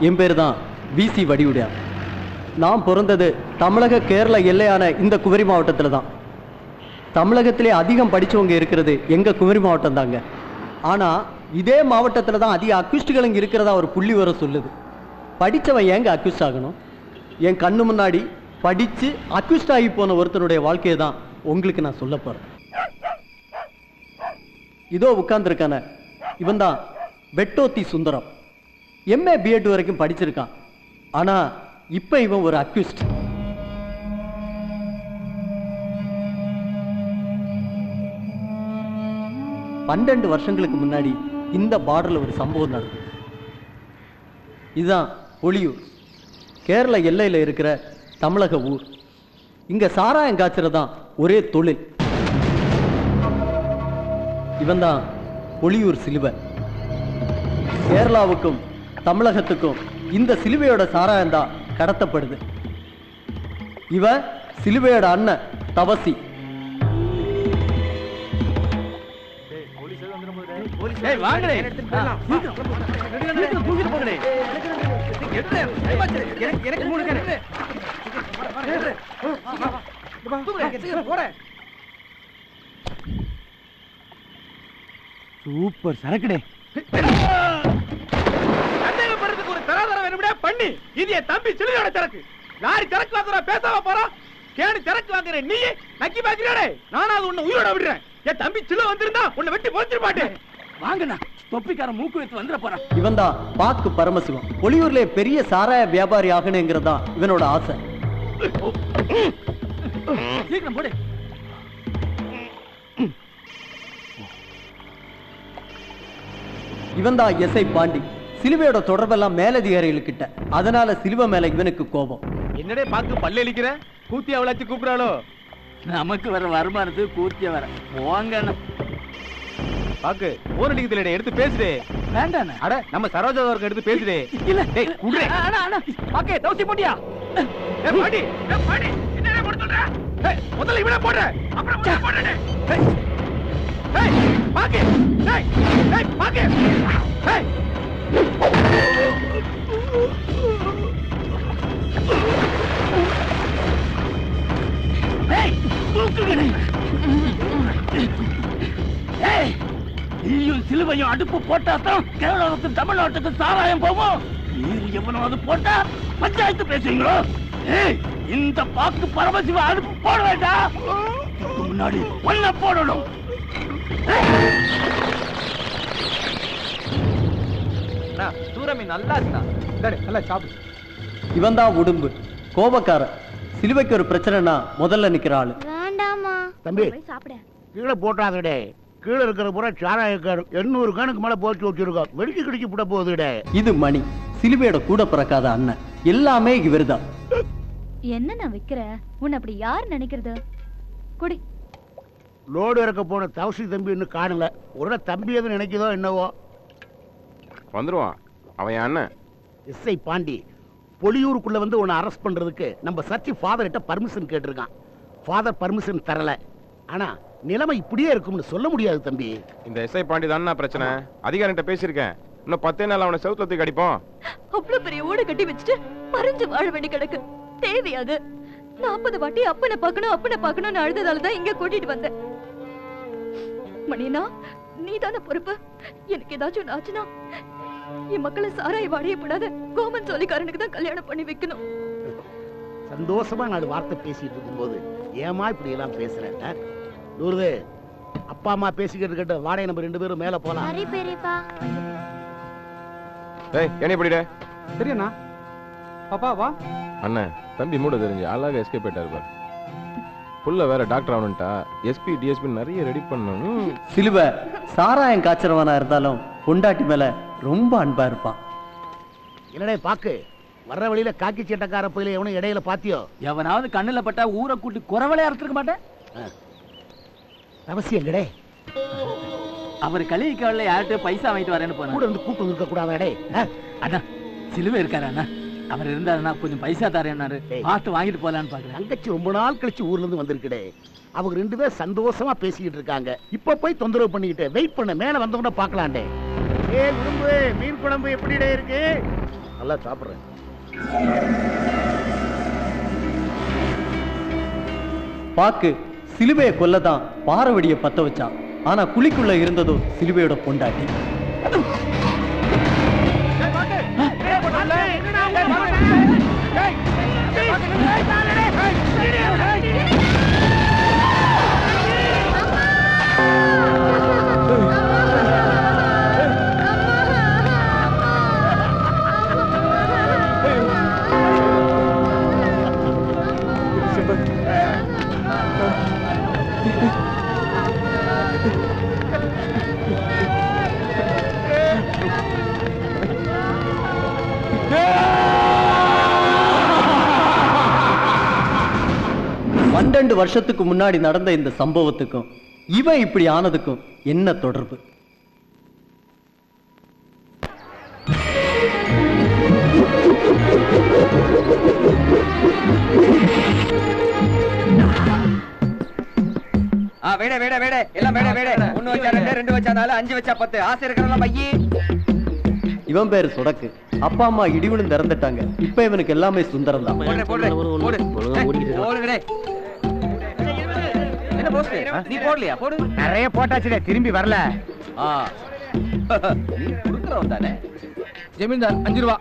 என் பேர் தான் விசி வடிவுடையார். நான் பிறந்தது தமிழக கேரள எல்லையான இந்த குமரி மாவட்டத்தில் தான். தமிழகத்திலே அதிகம் படித்தவங்க இருக்கிறது எங்கள் குமரி மாவட்டம் தாங்க. ஆனால் இதே மாவட்டத்தில் தான் அதிக அக்யூஸ்டுகள் இங்கே இருக்கிறதா ஒரு புள்ளி வர சொல்லுது. படித்தவன் ஏங்க அக்யூஸ்ட் ஆகணும்? என் கண்ணு முன்னாடி படித்து அக்யூஸ்ட் ஆகி போன ஒருத்தனுடைய வாழ்க்கையை தான் உங்களுக்கு நான் சொல்ல போகிறேன். இதோ உட்கார்ந்துருக்கான இவன் தான் வெட்டோத்தி சுந்தரம். எம்ஏ பிஎட் வரைக்கும் படிச்சிருக்கான். ஆனால் இப்போ இவன் ஒரு அக்யூஸ்ட். பன்னெண்டு வருஷங்களுக்கு முன்னாடி இந்த பார்டர்ல ஒரு சம்பவம் நடந்தது. இதுதான் ஒளியூர், கேரள எல்லையில் இருக்கிற தமிழக ஊர். இங்க சாராயம் காய்ச்சறது தான் ஒரே தொழில். இவன் தான் ஒளியூர் சிலுவை. கேரளாவுக்கும் தமிழகத்துக்கும் இந்த சிலுவையோட சாராயம் தான் கடத்தப்படுது. இவன் சிலுவையோட அண்ணன் தவசி. சூப்பர் சரக்குடே. ஒரு தராதரம் வேணும்டா பண்ணி. இது என் தம்பி சிலுவையோட சரக்கு. லாரி சரக்கு வாங்குற பேசாம போறோம். கேணி சரக்கு வாங்குற நீ நக்கி பாக்குறே. நானாவது உன்னை உயிரோட விடுறேன். என் தம்பி சிலுவை வந்திருந்தா உன்னை வெட்டி போச்சிரு மாட்டேன். வாங்கண்ணா, தொப்பிக்கார மூக்கு வைத்து வந்துட போறான். இவன் தான் பாக்கு பரமசிவம். ஒளியூர்ல பெரிய சாராய வியாபாரி ஆகணுங்கிறதா இவனோட ஆசை. சீக்கிரம் போடு. இவன் தான் எஸ்ஐ பாண்டி. சிலுவையோட தொடர்பெல்லாம் மேலதிகாரிகளுக்கிட்ட. அதனால சிலுவை மேல இவனுக்கு கோபம். என்னடே பாக்கு பல்லளிக்கிற? கூத்தி அவளாச்சு கூப்பிடாளோ? நமக்கு வர வருமானத்துக்கு கூத்திய வர போங்கண்ணா. பாக்கு போன் அடிக்கிறதுல எடுத்து பேசுடே. வேண்டாண்ணா. அட நம்ம சரோஜாவருக்கு எடுத்து பேசுடே. இல்ல டேய் குடுறே. அண்ணா அண்ணா பாக்கே தௌசி போடியா. ஏய் பாடி, ஏய் பாடி. என்னடே போட சொல்ற? ஏய் முதல்ல இவனை போடுற. அப்புறம் உன்னை போடுறே. ஏய் ஏய் பாக்கு. ஏய் ஏய் பாக்கு. ஏய் ஏய் தூக்குங்கடே. ஏய் நீயும் சிலுவையும் அடுப்பு போட்டாதான் கேரளாவுக்கு தமிழ்நாட்டுக்கு சாராயம் போவோம். நீர் எவனாவது போட்டா பஞ்சாயத்து பேசுவீங்களோ? ஏய் இந்த பாக்கு பரமசிவ அடுப்பு போட வேண்டாம். முன்னாடி ஒன்ன போடணும். தூரமி நல்லா இருக்கா. நல்லா சாப்பிடு. இவன் தான் உடும்பு, கோபக்காரன். சிலுவைக்கு ஒரு பிரச்சனைனா முதல்ல நிக்கிற ஆளு. வேண்டாமா தம்பி சாப்பிட கீழே போட்டாதடே. கீழே இருக்கிற பூரா சாராயக்காரன் 800 கணக்கு மேல போச்சு வச்சிருக்கோம். வெடிச்சு கிடிச்சு புட போகுதுடே. இது மணி, சிலுவையோட கூட பிறக்காத அண்ணன். எல்லாமே இவர்தான். என்ன நான் விக்கிற? உன்னை அப்படி யார் நினைக்கிறது? குடி. லோடு இறக்க போன தவசி தம்பி இன்னும் காணல. ஒரு தம்பி எதுவும் நினைக்குதோ என்னவோ. வந்துருவான் அவன் என் அண்ணன் எஸ்ஐ பாண்டி. பொலியூருக்குள்ள வந்து உன்னை அரெஸ்ட் பண்றதுக்கு நம்ம சர்ச்சி ஃபாதர் கிட்ட பர்மிஷன் கேட்டிருக்கான். ஃபாதர் பர்மிஷன் தரல. ஆனா நிலைமை இப்படியே இருக்கும்னு சொல்ல முடியாது தம்பி. இந்த எஸ்ஐ பாண்டி தானே பிரச்சனை. அதிகாரிகிட்ட பேசியிருக்கேன். இன்னும் 10 நாள் அவனை செவுத்துல தூக்கி அடிப்போம். அவ்வளவு பெரிய ஊடு கட்டி வச்சுட்டு மறைஞ்சு வாழ வேண்டி கிடக்கு. தேவையாது 40 வாட்டி அப்பனை பார்க்கணும்னு அழுததாலதான் இங்க கூட்டிட்டு வந்தேன். மணினா நீ தானே பொறுப்பு. எனக்கு ஏதாச்சும் ஆச்சுன்னா என் மக்களை சாராய வாடையப்படாத கோமன் சொல்லிக்காரனுக்கு தான் கல்யாணம் பண்ணி வைக்கணும். சந்தோஷமா 4 வார்த்தை பேசிட்டு இருக்கும்போது ஏமா இப்படி எல்லாம் பேசுறேன்? நூறுது அப்பா அம்மா பேசிக்கிட்டு இருக்க வாடகை நம்ம 2 பேரும் மேல போலாம். சரி பெரியப்பா. ஏய் என்ன இப்படிடே? சரியண்ணா. பாப்பா வா. அண்ணன் தம்பி மூட தெரிஞ்சு அழகா எஸ்கேப் ஆயிட்டாரு பாரு. புள்ள வேற டாக்டர் ஆகணும்ட்டா. எஸ்பி டிஎஸ்பி நிறைய ரெடி பண்ணணும். சிலுவை சாராயம் காய்ச்சறவனா இருந்தாலும் பொண்டாட்டி மேல ரொம்ப அன்பா இருப்பான். என்னடே பாக்கு, வர்ற வழியில காக்கி சட்டக்கார போயில எவனும் இடையில பாத்தியோ? எவனாவது கண்ணுல பட்டா ஊரை கூட்டி குறவளையா இருக்க மாட்டேன். அவசியம் கிடை. அவர் கலிக்காவில யார்கிட்ட பைசா வாங்கிட்டு வரேன்னு போன கூட வந்து கூப்பிட்டு இருக்க கூடாதே. அண்ணா சிலுவை இருக்காரு அண்ணா. அவர் இருந்தாருன்னா கொஞ்சம் பைசா தரேன்னாரு. பார்த்து வாங்கிட்டு போலான்னு பாக்குறேன். தங்கச்சி ரொம்ப நாள் கழிச்சு ஊர்ல இருந்து வந்திருக்கடே. அவங்க 2 பேரும் சந்தோஷமா பேசிக்கிட்டு இருக்காங்க. இப்ப போய் தொந்தரவு பண்ணிக்கிட்டு வெயிட் பண்ண. மேல வந்தவன பாக்கலாண்டே. ஏ குடும்பு மீன் குழம்பு எப்படிடே இருக்கு? நல்லா சாப்பிடுறேன். பாக்கு சிலுவையை கொல்லதான் பாரவடியை பத்த வச்சான். ஆனா குழிக்குள்ள இருந்ததோ சிலுவையோட பொண்டாட்டி. பன்னெண்டு வருஷத்துக்கு முன்னாடி நடந்த இந்த சம்பவத்துக்கும் இவன் இப்படி ஆனதுக்கும் என்ன தொடர்பு? வேட வேட வேட எல்லாம் வேட வேட. 1 வச்சா 2, 2 வச்சா 4, 5 வச்சா 10. ஆசை இருக்கிறதெல்லாம் பையி. இவன் பேரு சொடக்கு. அப்பா அம்மா இடிவுன்னு இறந்துட்டாங்க. இப்ப இவனுக்கு எல்லாமே சுந்தரம் தான். என்ன போஸ்ட் நீ போடலையா? போடு. நிறைய போட்டாச்சுடே, திரும்பி வரல. நீ குடுக்குறவன் தானே. ஜமீன்தார் 5 ரூபா.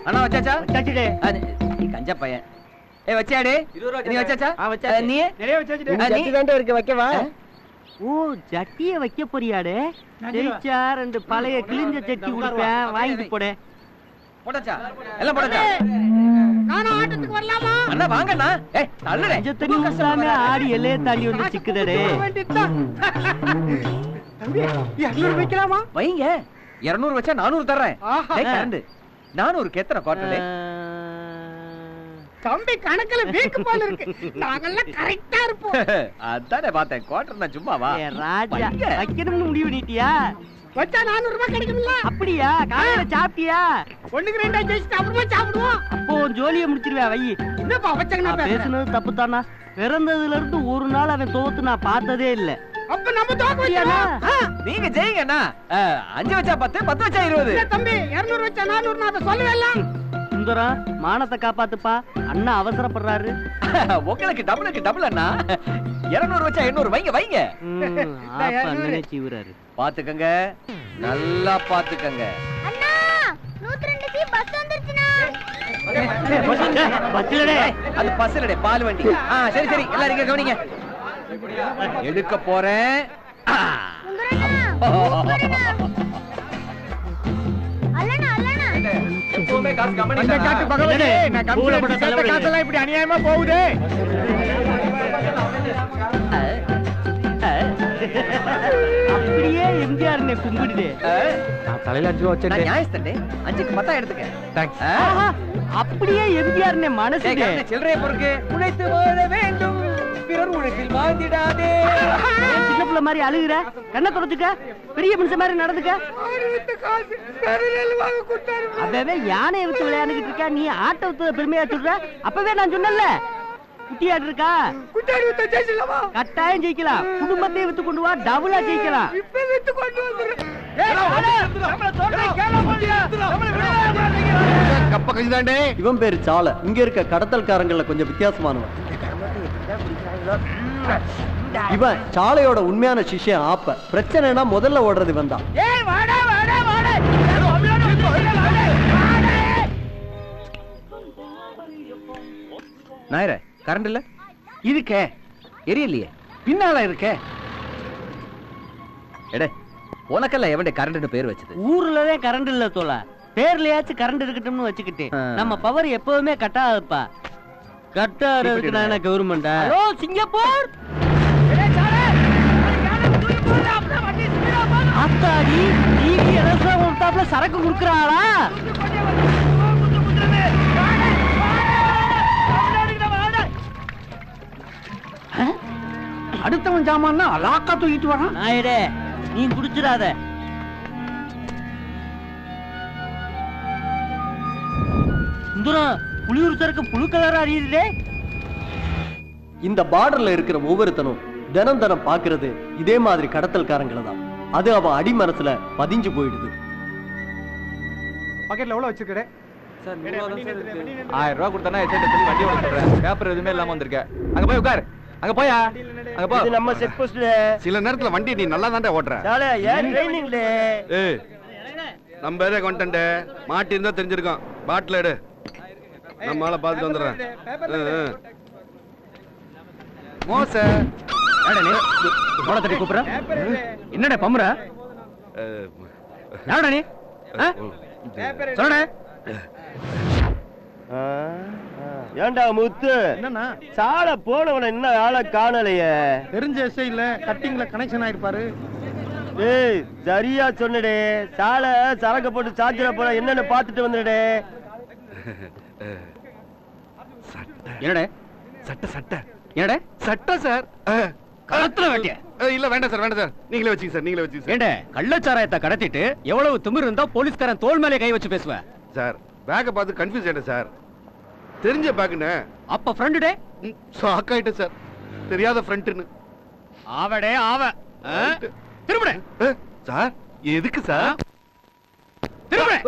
அண்ணா வச்சாச்சா? வச்சாச்சுடே. நீ கஞ்ச பையன். வச்சாடே. நீ வச்சாச்சா? நீ நிறைய வச்சாச்சுடே. ஜட்டி தாண்டே இருக்கு, வைக்கவா? ஓ, ஜட்டிய வைக்க போறியாடே? ஜெயிச்சா 2 பழைய கிழிஞ்ச ஜட்டி கொடுப்பேன், வாங்கிட்டு போடே. போட்டாச்சா? எல்லாம் போட்டாச்சா? நானும் ஆட்டத்துக்கு வரலாமா? அண்ணா வாங்கண்ணா. தள்ளுடே. கொஞ்ச தண்ணி ஊத்தாம ஆடி எல்லைய தாண்டி வந்து சிக்குதடே. வைக்கலாமா? வைங்க. 200 வச்சா 400 தர்றேன். கரண்ட் 400க்கு எத்தனை குவார்டர்? தம்பி கணக்குல வீக்கு போல இருக்கு. நாங்கெல்லாம் கரெக்டா இருப்போம். அதானே பார்த்தேன். குவார்டர் நான் சும்மாவா? ராஜா வைக்கணும்னு முடிவு பண்ணிட்டியா? வச்சா 400 ரூபாய் கிடைக்கும்ல? அப்படியா? காலையில சாப்பிட்டியா? 1க்கு 2 ஜெயிச்சுட்டு அப்புறமா சாப்பிடுவோம். அப்போ ஜோலிய முடிச்சிருவேன். வை. என்னப்பா வச்சங்கனா பேசுனது தப்பு தானா? பிறந்ததுல இருந்து ஒரு நாள் அவன் தோத்து நான் பார்த்ததே இல்ல. அப்ப நம்ம தோக்க வச்சிடலாம். நீங்க ஜெயிங்கண்ணா. 5 வச்சா 10, 10 வச்சா 20. தம்பி 200 வச்சா 400 நான் அதை சொல்லவே. சுந்தரம், மானத்தை காப்பாத்துப்பா. அண்ணா அவசரப்படுறாரு. உங்களுக்கு டபுளுக்கு டபுள் அண்ணா. 200 வச்சா 800. வைங்க வைங்க. அண்ணனே சீவுறாரு. பாத்துக்கங்க, நல்லா பாத்துக்கங்க. அண்ணா 102 சி பஸ் வந்துருச்சுனா. பஸ்லடே. அது பஸ்லடே, பால் வண்டி. சரி சரி, எல்லாரும் இங்க கவனிங்க. எடுக்க போறேன். அல்லனா அல்லனா எப்பவுமே காசு கம்பெனி அந்த காட்டு பகவதி, நான் கம்பெனி சேர்த்த காசெல்லாம் இப்படி அநியாயமா போகுதே. அப்படியே எம்ஜிஆர் கும்பிடுதே. நான் தலையில 5 ரூபா வச்சேன். நியாயஸ்தண்டே. 5க்கு 10 எடுத்துக்க. தேங்க்ஸ். அப்படியே எம்ஜிஆர் மனசு சில்லறைய பொறுக்கு. உழைத்து வாழ வேண்டும், பிறர் உழைப்பில் வாழ்ந்திடாதே. சின்ன பிள்ளை மாதிரி அழுகுற. கண்ணை தொடச்சுக்க. பெரிய மனுஷன் மாதிரி நடந்துக்க. அவன் யானையை விட்டு விளையாண்டுகிட்டு இருக்கா, நீ ஆட்டை விட்டு பெருமையா சொல்ற. அப்பவே நான் சொன்னல, குட்டியாட்டு இருக்கா. கட்டாயம் ஜெயிக்கலாம். குடும்பத்தையே வித்து கொண்டு வா, டபுளா ஜெயிக்கலாம். கப்ப கஞ்சிதாண்டே. இவன் பேரு சாலை. இங்க இருக்க கடத்தல்காரங்கள கொஞ்சம் வித்தியாசமானவன். இவன் சாலையோட உண்மையான சிஷ்யன் ஆப்ப. பிரச்சனைனா முதல்ல ஓடுறது இவன் தான். நாயர கரண்ட் இல்ல இருக்கே, எரியலையே, பின்னால இருக்கே. எடே, உனக்கெல்லாம் எவன்டே கரண்ட்னு பேர் வச்சது? ஊர்லதான் கரண்ட் இல்ல தோல. பேர்லயாச்சும் கரண்ட் இருக்கட்டும்னு வச்சுக்கிட்டு. நம்ம பவர் எப்பவுமே கட்டாதுப்பா. கட்டாறதுக்கு நான் என்ன கவர்மெண்டா? Hello Singapore. அத்தாடி, டிவி எலக்ட்ரான் கொடுத்தாப்ல சரக்கு குடுக்குறாளா? அடுத்தவன் ஜாமான்னா லாக்கா தூக்கிட்டு வரான். நாயடே, நீ குடிச்சிடாத. சுந்தரம், புளியூர் சரக்கு புழு கலரா அறியுதே. இந்த பார்டர்ல இருக்கிற ஒவ்வொருத்தனும் தினம் தினம் பாக்குறது இதே மாதிரி கடத்தல்காரங்களை தான். அது அவன் அடி மனசுல பதிஞ்சு போயிடுது. பக்கெட்ல எவ்வளவு வச்சிருக்கடே? சார் 1000 ரூபாய் கொடுத்தனா எச்சேட்ட சொல்லி வண்டி ஓட சொல்றேன். பேப்பர் எதுவுமே இல்லாம வந்திருக்க. அங்க போய் உட்கார். அங்க போயா? அங்க போ. இது நம்ம செக் போஸ்ட்ல. சில நேரத்துல வண்டி நீ நல்லா தான்டா ஓட்டுற. சாலே ஏன் ட்ரைனிங்ல? ஏய் நம்ம ஏரியா கண்டென்ட் மாட்டி இருந்தா தெரிஞ்சிருக்கும். பாட்டில் எடு. நம்ம ஆளை பார்த்துட்டு வந்துடுறேன். மோச ஏடா நீ மோள தட்டி கூப்பிடுற? என்னடா பம்முற? யாரடா நீ? சொல்லுடா. ஏண்டா முத்து, என்னன்னா சால போனவன இன்னும் ஆளை காணலையே. தெரிஞ்ச எஸ்ஐ இல்ல, கட்டிங்ல கனெக்ஷன் ஆயிருப்பாரு. ஏய் சரியா சொன்னடே. சால சரக்கு போட்டு சார்ஜர போற என்னன்னு பாத்துட்டு வந்துடே. என்னடே சட்டை சட்டை என்னடே சட்டை சார். கழுத்துல வெட்டிய? இல்ல வேண்டாம் சார் வேண்டாம் சார். நீங்களே வச்சுங்க சார் நீங்களே வச்சுங்க சார். ஏண்டே கள்ளச்சாராயத்தை கடத்திட்டு எவ்வளவு திமிரு இருந்தா போலீஸ்காரன் தோள் மேலே கை வச்சு பேசுவேன் சார். பேக்கை பார்த்து கன்ஃபியூஸ் ஆயிட்டேன் சார். தெரிஞ்ச பேக்குன்னு. அப்ப ஃப்ரெண்டு டே ஷாக் ஆயிட்டேன் சார். தெரியாத ஃப்ரெண்ட்னு. ஆவடே ஆவ திரும்புடே. சார் எதுக்கு சார்? திரும்புடே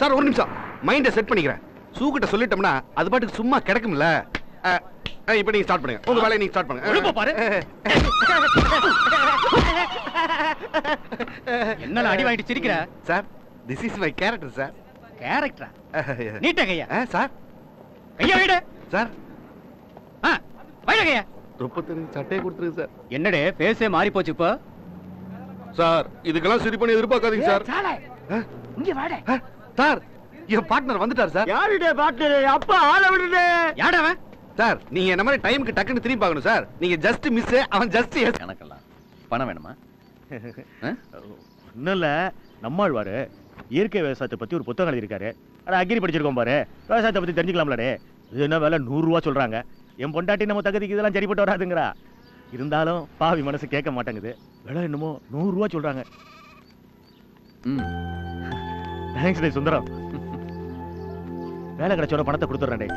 சார் ஒரு நிமிஷம் மைண்டை செட் பண்ணிக்கிறேன். சூக்கிட்ட சொல்லிட்டோம்னா அது பாட்டுக்கு சும்மா கிடக்கும்ல. இப்ப நீங்க ஸ்டார்ட் பண்ணுங்க. உங்க வேலையை நீங்க ஸ்டார்ட் பண்ணுங்க. பாரு என்னல அடி வாங்கிட்டு சிரிக்கிற? Sir this is my character sir. கேரக்டரா? நீட்ட கையா சார். கையா வீடு சார். வைட கையா. ரொப்பத்தனி சட்டையை கொடுத்துருங்க சார். என்னடே பேசே மாறி போச்சு இப்போ. சார் இதுக்கெல்லாம் சரி பண்ணி எதிர்பார்க்காதீங்க சார். இங்க வாடே. சார் என் பார்ட்னர் வந்துட்டார் சார். யாருடே பார்ட்னர்? அப்பா ஆள விடுடே. யாடா அவன்? சார் நீங்க என்ன மாதிரி டைம்க்கு டக்குன்னு திரும்பி பார்க்கணும் சார். நீங்க ஜஸ்ட் மிஸ், அவன் ஜஸ்ட் எஸ். கணக்கெல்லாம் பணம் வேணுமா? ஒன்றும் இல்லை, நம்மாழ்வாரு இயற்கை விவசாயத்தை பற்றி ஒரு புத்தகம் எழுதியிருக்காரு. ஆனால் அக்ரி படிச்சிருக்கோம் பாரு, விவசாயத்தை பற்றி தெரிஞ்சுக்கலாம்லடே. இது என்ன வேலை 100 ரூபா சொல்கிறாங்க. என் பொண்டாட்டி நம்ம தகுதிக்கு இதெல்லாம் சரிப்பட்டு வராதுங்கிறா. இருந்தாலும் பாவி மனசு கேட்க மாட்டேங்குது. விலை என்னமோ 100 ரூபா சொல்கிறாங்க. தேங்க்ஸ் டே சுந்தரம். வேலை கிடைச்சோட பணத்தை கொடுத்துட்றேன் டே.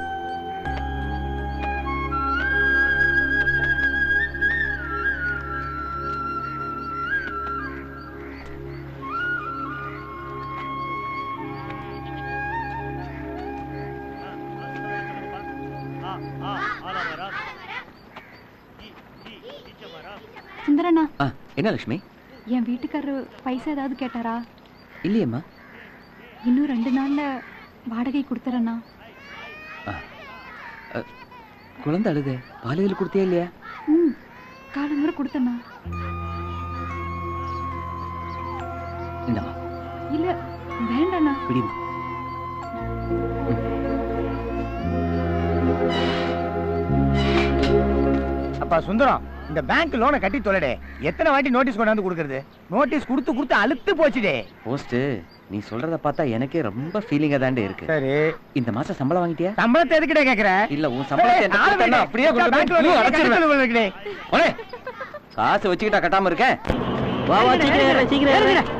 சுந்தரண்ணா, என்ன லட்சுமி? என் வீட்டுக்காரரு பைசா ஏதாவது கேட்டாரா? இல்லையம்மா. இன்னும் 2 நாள்ல வாடகை கொடுத்துறேண்ணா. குழந்தை அழுது பாலியல் கொடுத்தியா இல்லையா? காலம்புற கொடுத்தண்ணா. இந்தம்மா. இல்ல வேண்டாண்ணா. பிடிமா. அப்பா சுந்தரம், இந்த பேங்க் லோனை கட்டி தொலைடே. எத்தனை வாட்டி நோட்டீஸ் கொண்டாந்து கொடுக்கறது? நோட்டீஸ் கொடுத்து அழுத்து போச்சுடே. போஸ்ட் நீ சொல்றத பார்த்தா எனக்கே ரொம்ப ஃபீலிங்கா தாண்டே இருக்கு. சரி, இந்த மாசம் சம்பளம் வாங்கிட்டியா? சம்பளத்தை எதுக்கிட்டே கேக்குற? இல்ல உன் சம்பளத்தை அப்படியே காசு வச்சுக்கிட்டா கட்டாம இருக்கேன். வா வா சீக்கிரம் சீக்கிரம்.